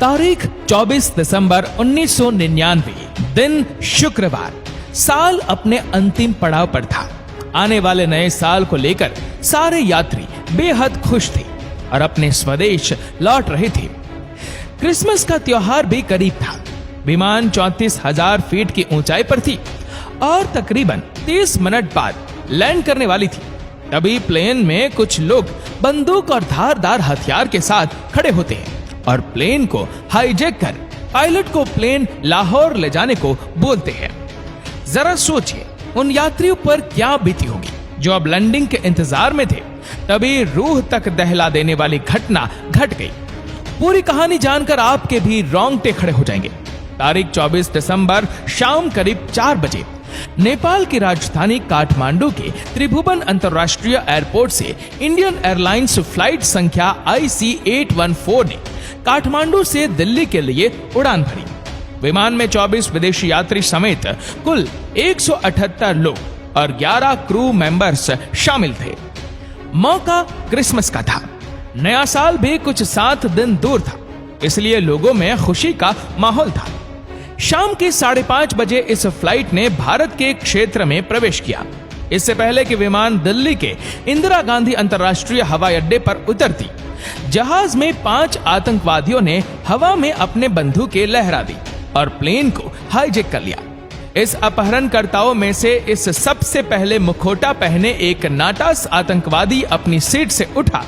तारीख 24 दिसंबर 1999, दिन शुक्रवार। साल अपने अंतिम पड़ाव पर था। आने वाले नए साल को लेकर सारे यात्री बेहद खुश थे और अपने स्वदेश लौट रहे थे। क्रिसमस का त्योहार भी करीब था। विमान 34,000 फीट की ऊंचाई पर थी और तकरीबन 30 मिनट बाद लैंड करने वाली थी। तभी प्लेन में कुछ लोग बंदूक और धारदार हथियार के साथ खड़े होते हैं और प्लेन को हाईजैक कर पायलट को प्लेन लाहौर ले जाने को बोलते हैं। जरा सोचिए उन यात्रियों पर क्या बीती होगी जो अब लैंडिंग के इंतजार में थे। तभी रूह तक दहला देने वाली घटना घट गई। पूरी कहानी जानकर आपके भी रोंगटे खड़े हो जाएंगे। तारीख 24 दिसंबर शाम करीब 4 बजे नेपाल की राजधानी काठमांडू के त्रिभुवन अंतरराष्ट्रीय एयरपोर्ट से इंडियन एयरलाइंस फ्लाइट संख्या IC814 ने काठमांडू से दिल्ली के लिए उड़ान भरी। विमान में 24 विदेशी यात्री समेत कुल 178 लोग और 11 क्रू मेंबर्स शामिल थे। मौका क्रिसमस का था। नया साल भी कुछ 7 दिन दूर था, इसलिए लोगों में खुशी का माहौल था। शाम के 5:30 बजे इस फ्लाइट ने भारत के क्षेत्र में प्रवेश किया। इससे पहले कि विमान दिल्ली के इंदिरा गांधी अंतर्राष्ट्रीय हवाई अड्डे पर उतरती, जहाज में 5 आतंकवादियों ने हवा में अपने बंदूकें लहरा दी और प्लेन को हाईजैक कर लिया। इस अपहरणकर्ताओं में से इस सबसे पहले मुखौटा पहने एक नाटास आतंकवादी अपनी सीट से उठा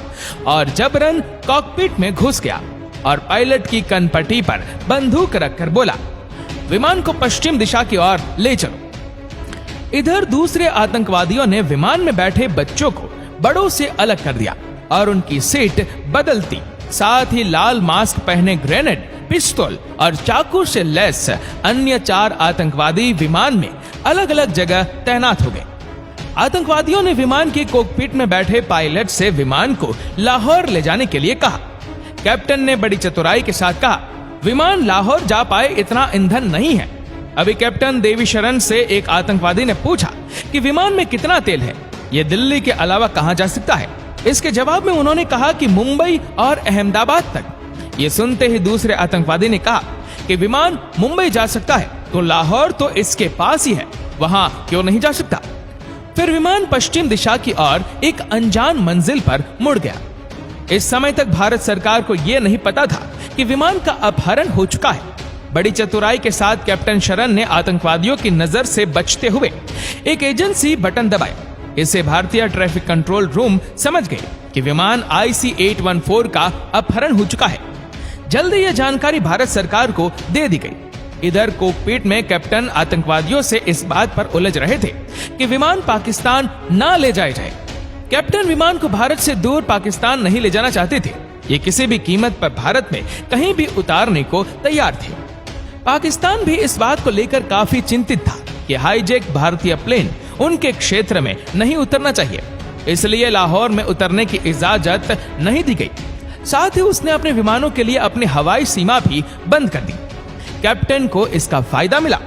और जबरन कॉकपिट में घुस गया और पायलट की कनपट्टी पर बंदूक रखकर बोला, विमान को पश्चिम दिशा की ओर ले चलो। इधर दूसरे आतंकवादियों ने विमान में बैठे बच्चों को बड़ों से अलग कर दिया और उनकी सीट बदलती, साथ ही लाल मास्क पहने ग्रेनेड, पिस्तौल और चाकू से लैस अन्य 4 आतंकवादी विमान में अलग अलग जगह तैनात हो गए। आतंकवादियों ने विमान के कॉकपिट में बैठे पायलट से विमान को लाहौर ले जाने के लिए कहा। कैप्टन ने बड़ी चतुराई के साथ कहा, विमान लाहौर जा पाए इतना ईंधन नहीं है। अभी कैप्टन देवीशरण से एक आतंकवादी ने पूछा कि विमान में कितना तेल है, ये दिल्ली के अलावा कहां जा सकता है। इसके जवाब में उन्होंने कहा कि मुंबई और अहमदाबाद तक। ये सुनते ही दूसरे आतंकवादी ने कहा कि विमान मुंबई जा सकता है तो लाहौर तो इसके पास ही है, वहां क्यों नहीं जा सकता। फिर विमान पश्चिम दिशा की ओर एक अनजान मंजिल पर मुड़ गया। इस समय तक भारत सरकार को यह नहीं पता था कि विमान का अपहरण हो चुका है। बड़ी चतुराई के साथ कैप्टन शरण ने आतंकवादियों की नजर से बचते हुए एक एजेंसी बटन दबाया। इससे भारतीय ट्रैफिक कंट्रोल रूम समझ गए कि विमान IC814 का अपहरण हो चुका है। जल्दी यह जानकारी भारत सरकार को दे दी गई। इधर कॉकपिट में कैप्टन आतंकवादियों से इस बात पर उलझ रहे थे कि विमान पाकिस्तान ना ले जाया जाए। कैप्टन विमान को भारत से दूर पाकिस्तान नहीं ले जाना चाहते थे। ये किसी भी कीमत पर भारत में कहीं भी उतारने को तैयार थे। पाकिस्तान भी इस बात को लेकर काफी चिंतित था कि हाईजैक भारतीय प्लेन उनके क्षेत्र में नहीं उतरना चाहिए, इसलिए लाहौर में उतरने की इजाजत नहीं दी गई। साथ ही उसने अपने विमानों के लिए अपनी हवाई सीमा भी बंद कर दी। कैप्टन को इसका फायदा मिला।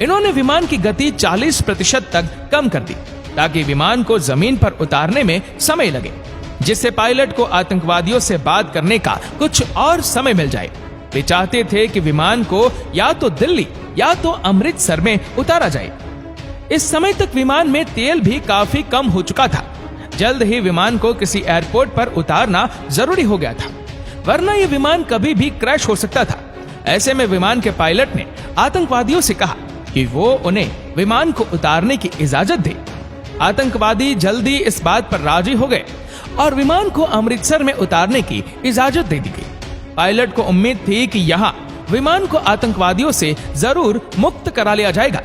इन्होंने विमान की गति 40% तक कम कर दी ताकि विमान को जमीन पर उतारने में समय लगे, जिससे पायलट को आतंकवादियों से बात करने का कुछ और समय मिल जाए। वे चाहते थे कि विमान को या तो दिल्ली या तो अमृतसर में उतारा जाए। इस समय तक विमान में तेल भी काफी कम हो चुका था। जल्द ही विमान को किसी एयरपोर्ट पर उतारना जरूरी हो गया था, वरना यह विमान कभी भी क्रैश हो सकता था। ऐसे में विमान के पायलट ने आतंकवादियों से कहा कि वो उन्हें विमान को उतारने की इजाजत दे। आतंकवादी जल्दी इस बात पर राजी हो गए और विमान को अमृतसर में उतारने की इजाजत दे दी गई। पायलट को उम्मीद थी कि यहाँ विमान को आतंकवादियों से जरूर मुक्त करा लिया जाएगा।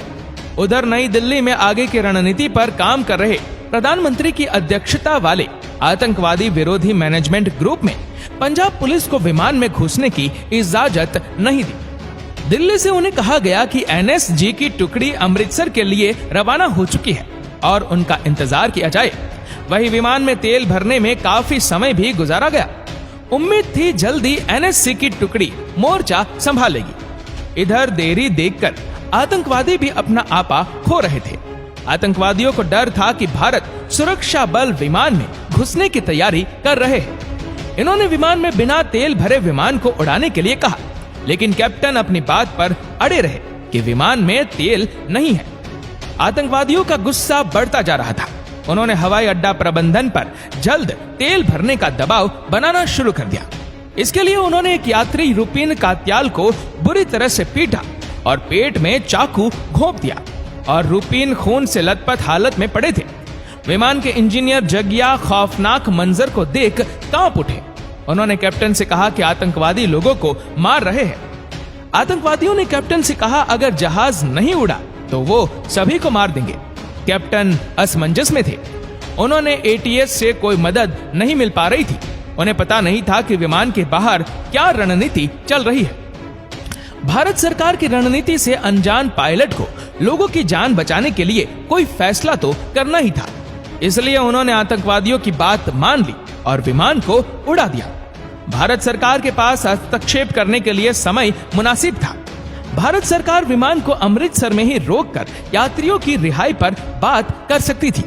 उधर नई दिल्ली में आगे की रणनीति पर काम कर रहे प्रधानमंत्री की अध्यक्षता वाले आतंकवादी विरोधी मैनेजमेंट ग्रुप में पंजाब पुलिस को विमान में घुसने की इजाजत नहीं दी। दिल्ली से उन्हें कहा गया कि NSG की टुकड़ी अमृतसर के लिए रवाना हो चुकी है और उनका इंतजार किया जाए। वही विमान में तेल भरने में काफी समय भी गुजारा गया। उम्मीद थी जल्दी NSC की टुकड़ी मोर्चा संभालेगी। इधर देरी देखकर आतंकवादी भी अपना आपा खो रहे थे। आतंकवादियों को डर था कि भारत सुरक्षा बल विमान में घुसने की तैयारी कर रहे हैं। इन्होंने विमान में बिना तेल भरे विमान को उड़ाने के लिए कहा, लेकिन कैप्टन अपनी बात पर अड़े रहे कि विमान में तेल नहीं है। आतंकवादियों का गुस्सा बढ़ता जा रहा था। उन्होंने हवाई अड्डा प्रबंधन पर जल्द तेल भरने का दबाव बनाना शुरू कर दिया। इसके लिए उन्होंने एक यात्री रुपीन कात्याल को बुरी तरह से पीटा और पेट में चाकू घोंप दिया और रुपीन खून से लथपथ हालत में पड़े थे। विमान के इंजीनियर जगिया खौफनाक मंजर को देख कांप उठे। उन्होंने कैप्टन से कहा कि आतंकवादी लोगों को मार रहे हैं। आतंकवादियों ने कैप्टन से कहा अगर जहाज नहीं उड़ा तो वो सभी को मार देंगे। कैप्टन असमंजस में थे। उन्होंने एटीएस से कोई मदद नहीं मिल पा रही थी। उन्हें पता नहीं था कि विमान के बाहर क्या रणनीति चल रही है। भारत सरकार की रणनीति से अनजान पायलट को लोगों की जान बचाने के लिए कोई फैसला तो करना ही था। इसलिए उन्होंने आतंकवादियों की बात मान ली और विमान को उड़ा दिया। भारत सरकार के पास हस्तक्षेप करने के लिए समय मुनासिब था। भारत सरकार विमान को अमृतसर में ही रोककर यात्रियों की रिहाई पर बात कर सकती थी,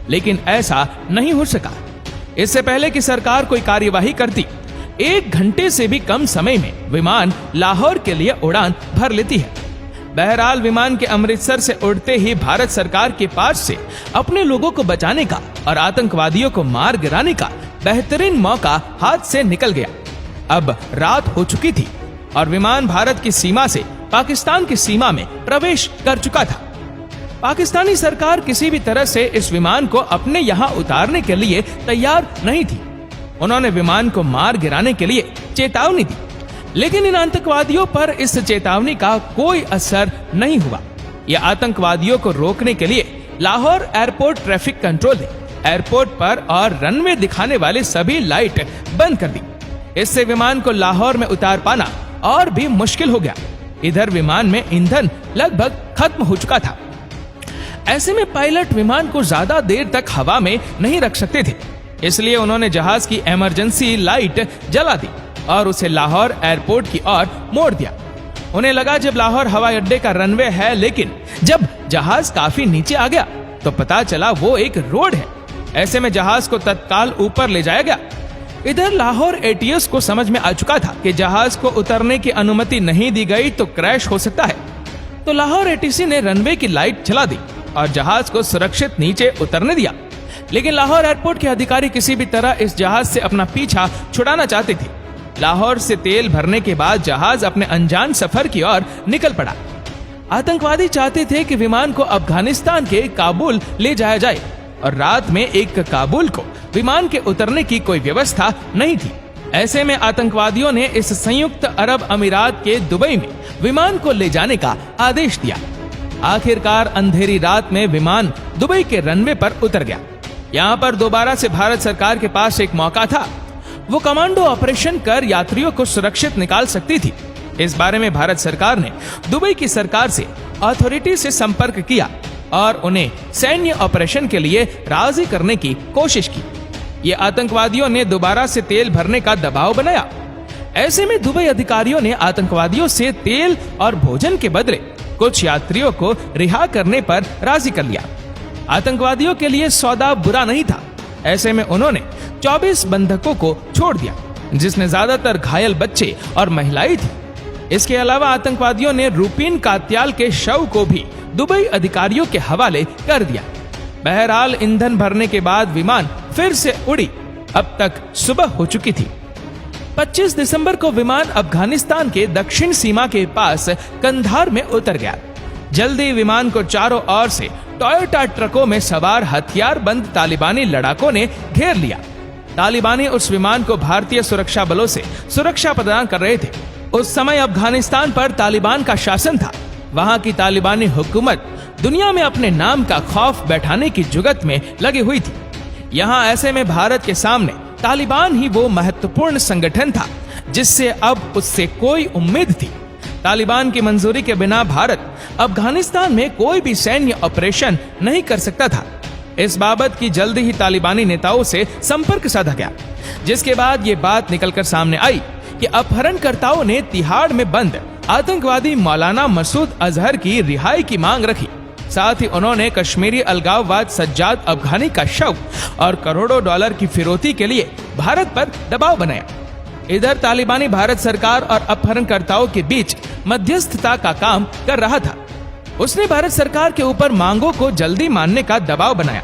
लेकिन ऐसा नहीं हो सका। इससे पहले कि सरकार कोई कार्यवाही करती, 1 घंटे से भी कम समय में विमान लाहौर के लिए उड़ान भर लेती है। बहरहाल विमान के अमृतसर से उड़ते ही भारत सरकार के पास से अपने लोगों को बचाने का और आतंकवादियों को मार गिराने का बेहतरीन मौका हाथ से निकल गया। अब रात हो चुकी थी और विमान भारत की सीमा से पाकिस्तान की सीमा में प्रवेश कर चुका था। पाकिस्तानी सरकार किसी भी तरह से इस विमान को अपने यहाँ उतारने के लिए तैयार नहीं थी। उन्होंने विमान को मार गिराने के लिए चेतावनी दी, लेकिन इन आतंकवादियों पर इस चेतावनी का कोई असर नहीं हुआ। यह आतंकवादियों को रोकने के लिए लाहौर एयरपोर्ट ट्रैफिक कंट्रोल ने एयरपोर्ट पर और रनवे दिखाने वाले सभी लाइट बंद कर दी। इससे विमान को लाहौर में उतार पाना और भी मुश्किल हो गया। इधर विमान में ईंधन लगभग खत्म हो चुका था। ऐसे में पायलट विमान को ज्यादा देर तक हवा में नहीं रख सकते थे, इसलिए उन्होंने जहाज की इमरजेंसी लाइट जला दी और उसे लाहौर एयरपोर्ट की ओर मोड़ दिया। उन्हें लगा जब लाहौर हवाई अड्डे का रनवे है, लेकिन जब जहाज काफी नीचे आ गया तो पता चला वो एक रोड है। ऐसे में जहाज को तत्काल ऊपर ले जाया गया। इधर लाहौर एटीएस को समझ में आ चुका था कि जहाज को उतरने की अनुमति नहीं दी गई तो क्रैश हो सकता है, तो लाहौर एटीसी ने रनवे की लाइट जला दी और जहाज को सुरक्षित नीचे उतरने दिया। लेकिन लाहौर एयरपोर्ट के अधिकारी किसी भी तरह इस जहाज से अपना पीछा छुड़ाना चाहते थे। लाहौर से तेल भरने के बाद जहाज अपने अनजान सफर की ओर निकल पड़ा। आतंकवादी चाहते थे कि विमान को अफगानिस्तान के काबुल ले जाया जाए और रात में एक काबुल को विमान के उतरने की कोई व्यवस्था नहीं थी। ऐसे में आतंकवादियों ने इस संयुक्त अरब अमीरात के दुबई में विमान को ले जाने का आदेश दिया। आखिरकार अंधेरी रात में विमान दुबई के रनवे पर उतर गया। यहाँ पर दोबारा से भारत सरकार के पास एक मौका था। वो कमांडो ऑपरेशन कर यात्रियों को सुरक्षित निकाल सकती थी। इस बारे में भारत सरकार ने दुबई की सरकार से अथॉरिटी से संपर्क किया और उन्हें सैन्य ऑपरेशन के लिए राजी करने की कोशिश की। ये आतंकवादियों ने दोबारा से तेल भरने का दबाव बनाया। ऐसे में दुबई अधिकारियों ने आतंकवादियों से तेल और भोजन के बदले कुछ यात्रियों को रिहा करने पर राजी कर लिया। आतंकवादियों के लिए सौदा बुरा नहीं था। ऐसे में उन्होंने 24 बंधकों को छोड़ दिया, जिसमें ज्यादातर घायल बच्चे और महिलाएं थी। इसके अलावा आतंकवादियों ने रुपीन कात्याल के शव को भी दुबई अधिकारियों के हवाले कर दिया। बहरहाल ईंधन भरने के बाद विमान फिर से उड़ी। अब तक सुबह हो चुकी थी। 25 दिसंबर को विमान अफगानिस्तान के दक्षिण सीमा के पास कंधार में उतर गया। जल्दी विमान को चारों ओर से टोयोटा ट्रकों में सवार हथियारबंद तालिबानी लड़ाकों ने घेर लिया। तालिबानी उस विमान को भारतीय सुरक्षा बलों से सुरक्षा प्रदान कर रहे थे। उस समय अफगानिस्तान पर तालिबान का शासन था। वहां की तालिबानी हुकूमत दुनिया में अपने नाम का खौफ बैठाने की जुगत में लगी हुई थी। यहाँ ऐसे में भारत के सामने तालिबान ही वो महत्वपूर्ण संगठन था जिससे अब उससे कोई उम्मीद थी। तालिबान की मंजूरी के बिना भारत अफगानिस्तान में कोई भी सैन्य ऑपरेशन नहीं कर सकता था। इस बाबत की जल्दी ही तालिबानी नेताओं से संपर्क साधा गया, जिसके बाद ये बात निकलकर सामने आई कि अपहरणकर्ताओं ने तिहाड़ में बंद आतंकवादी मौलाना मसूद अजहर की रिहाई की मांग रखी। साथ ही उन्होंने कश्मीरी अलगाववाद सज्जाद अफगानी का शव और करोड़ों डॉलर की फिरौती के लिए भारत पर दबाव बनाया। इधर तालिबानी भारत सरकार और अपहरणकर्ताओं के बीच मध्यस्थता का काम कर रहा था। उसने भारत सरकार के ऊपर मांगों को जल्दी मानने का दबाव बनाया।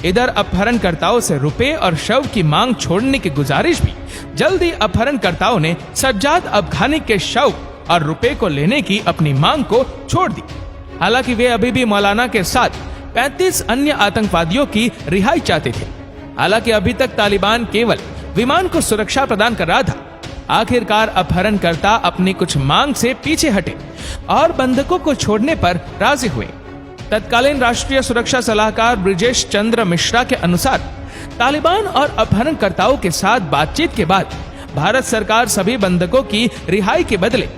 इधर अपहरणकर्ताओं से रुपए और शव की मांग छोड़ने की गुजारिश भी जल्दी अपहरणकर्ताओं ने सज्जाद अफगानी के शव और रुपए को लेने की अपनी मांग को छोड़ दी। हालांकि वे अभी भी मौलाना के साथ 35 अन्य आतंकवादियों की रिहाई चाहते थे। हालांकि अभी तक तालिबान केवल विमान को सुरक्षा प्रदान कर रहा था। आखिरकार अपहरणकर्ता अपनी कुछ मांग से पीछे हटे और बंधकों को छोड़ने पर राजी हुए। तत्कालीन राष्ट्रीय सुरक्षा सलाहकार ब्रिजेश चंद्र मिश्रा के अनुसार तालिबान और अपहरणकर्ताओं के साथ बातचीत के बाद भारत सरकार सभी बंधकों की रिहाई के बदले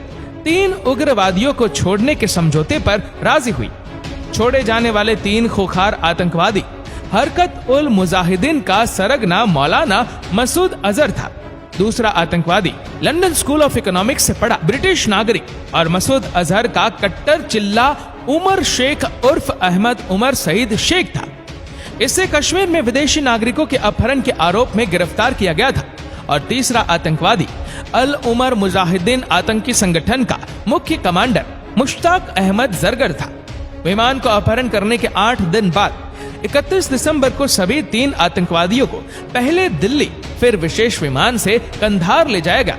3 उग्रवादियों को छोड़ने के समझौते पर राजी हुई। छोड़े जाने वाले 3 खूंखार आतंकवादी हरकत उल मुजाहिदीन का सरगना मौलाना मसूद अजहर था। दूसरा आतंकवादी लंदन स्कूल ऑफ इकोनॉमिक्स से पढ़ा ब्रिटिश नागरिक और मसूद अजहर का कट्टर चिल्ला उमर शेख उर्फ अहमद उमर सईद शेख था। इससे कश्मीर में विदेशी नागरिकों के अपहरण के आरोप में गिरफ्तार किया गया था। और तीसरा आतंकवादी अल उमर मुजाहिदीन आतंकी संगठन का मुख्य कमांडर मुश्ताक अहमद जरगर था। विमान को अपहरण करने के 8 दिन बाद 31 दिसंबर को सभी 3 आतंकवादियों को पहले दिल्ली फिर विशेष विमान से कंधार ले जाया गया।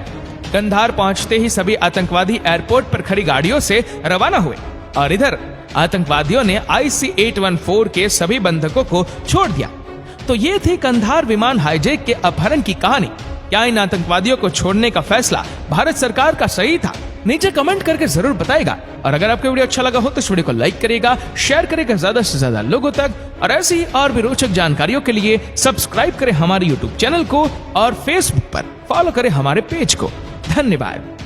कंधार पहुंचते ही सभी आतंकवादी एयरपोर्ट पर खड़ी गाड़ियों से रवाना हुए और इधर आतंकवादियों ने IC-814 के सभी बंधकों को छोड़ दिया। तो ये थी कंधार विमान हाईजैक के अपहरण की कहानी। क्या इन आतंकवादियों को छोड़ने का फैसला भारत सरकार का सही था? नीचे कमेंट करके जरूर बताएगा। और अगर आपको वीडियो अच्छा लगा हो तो इस वीडियो को लाइक करेगा, शेयर करेगा ज्यादा से ज्यादा लोगों तक। और ऐसी और भी रोचक जानकारियों के लिए सब्सक्राइब करें हमारे YouTube चैनल को और Facebook पर फॉलो करें हमारे पेज को। धन्यवाद।